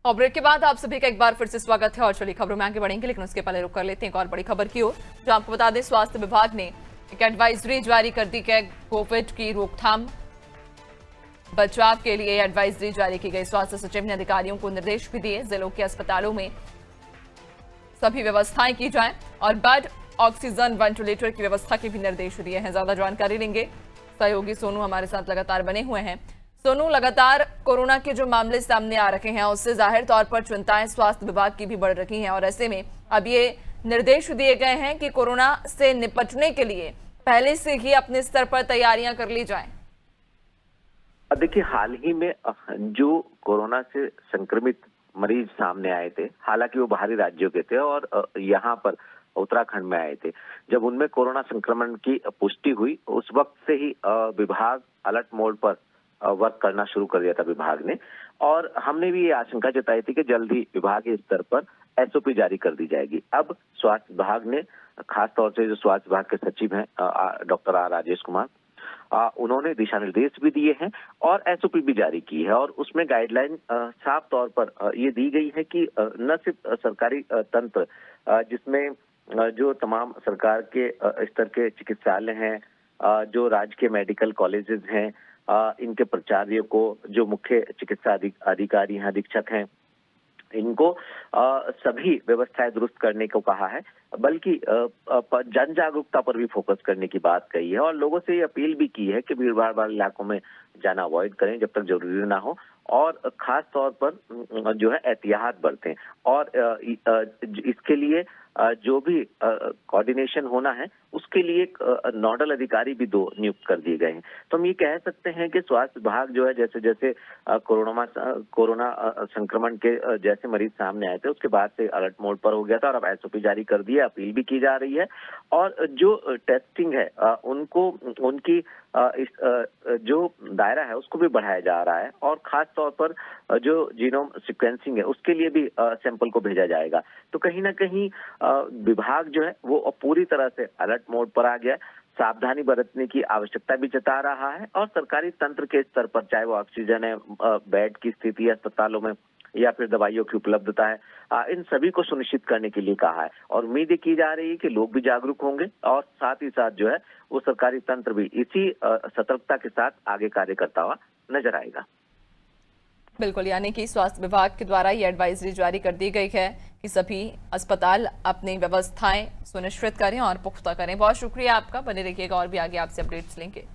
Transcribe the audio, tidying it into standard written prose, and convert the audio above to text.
और ब्रेक के बाद आप सभी का एक बार फिर से स्वागत है और चलिए खबरों में आगे बढ़ेंगे, लेकिन उसके पहले रुक कर लेते हैं एक और बड़ी खबर की ओर। जो आपको बता दें, स्वास्थ्य विभाग ने एक एडवाइजरी जारी कर दी है। कोविड की रोकथाम बचाव के लिए एडवाइजरी जारी की गई। स्वास्थ्य सचिव ने अधिकारियों को निर्देश भी दिए, जिलों के अस्पतालों में सभी व्यवस्थाएं की जाएं और बेड, ऑक्सीजन, वेंटिलेटर की व्यवस्था के भी निर्देश दिए हैं। ज्यादा जानकारी लेंगे, सहयोगी सोनू हमारे साथ लगातार बने हुए हैं। सोनू, लगातार कोरोना के जो मामले सामने आ रहे हैं उससे जाहिर तौर पर चिंताएं स्वास्थ्य विभाग की भी बढ़ रही हैं और ऐसे में अब ये निर्देश दिए गए हैं कि कोरोना से निपटने के लिए पहले से ही अपने स्तर पर तैयारियां कर ली जाएं। देखिए, हाल ही में जो कोरोना से संक्रमित मरीज सामने आए थे, हालांकि वो बाहरी राज्यों के थे और यहाँ पर उत्तराखंड में आए थे। जब उनमें कोरोना संक्रमण की पुष्टि हुई, उस वक्त से ही विभाग अलर्ट मोड पर वर्क करना शुरू कर दिया था विभाग ने। और हमने भी ये आशंका जताई थी कि जल्द ही विभागीय स्तर पर एसओपी जारी कर दी जाएगी। अब स्वास्थ्य विभाग ने, खास तौर से जो स्वास्थ्य विभाग के सचिव हैं डॉक्टर आर राजेश कुमार, उन्होंने दिशा निर्देश भी दिए हैं और एसओपी भी जारी की है। और उसमें गाइडलाइन साफ तौर पर ये दी गई है कि न सिर्फ सरकारी तंत्र, जिसमें जो तमाम सरकार के स्तर के चिकित्सालय हैं, जो राज्य के मेडिकल कॉलेजेस हैं, इनके प्राचार्य को, जो मुख्य चिकित्सा अधिकारी हैं, अधीक्षक हैं, इनको सभी व्यवस्थाएं दुरुस्त करने को कहा है, बल्कि जन जागरूकता पर भी फोकस करने की बात कही है और लोगों से ये अपील भी की है कि भीड़भाड़ वाले इलाकों में जाना अवॉइड करें जब तक जरूरी ना हो और खास तौर पर जो है एहतियात बरतें। और इसके लिए जो भी कोऑर्डिनेशन होना है उसके लिए एक नोडल अधिकारी भी 2 नियुक्त कर दिए गए हैं। तो हम ये कह सकते हैं कि स्वास्थ्य विभाग जो है, जैसे जैसे कोरोना संक्रमण के जैसे मरीज सामने आए थे उसके बाद से अलर्ट मोड पर हो गया था और अब एसओपी जारी कर दी है, अपील भी की जा रही है। और जो टेस्टिंग है उनको, उनकी जो दायरा है उसको भी बढ़ाया जा रहा है और खास तौर पर जो जीनोम सीक्वेंसिंग है उसके लिए भी सैंपल को भेजा जाएगा। तो कहीं ना कहीं विभाग जो है वो पूरी तरह से अलर्ट मोड पर आ गया, सावधानी बरतने की आवश्यकता भी जता रहा है और सरकारी तंत्र के स्तर पर, चाहे वो ऑक्सीजन है, बेड की स्थिति है अस्पतालों में या फिर दवाइयों की उपलब्धता है, इन सभी को सुनिश्चित करने के लिए कहा है। और उम्मीद की जा रही है कि लोग भी जागरूक होंगे और साथ ही साथ जो है वो सरकारी तंत्र भी इसी सतर्कता के साथ आगे कार्य करता हुआ नजर आएगा। बिल्कुल, यानी कि स्वास्थ्य विभाग के द्वारा ये एडवाइजरी जारी कर दी गई है कि सभी अस्पताल अपनी व्यवस्थाएं सुनिश्चित करें और पुख्ता करें। बहुत शुक्रिया आपका, बने रहिएगा और भी आगे आपसे अपडेट्स लेंगे।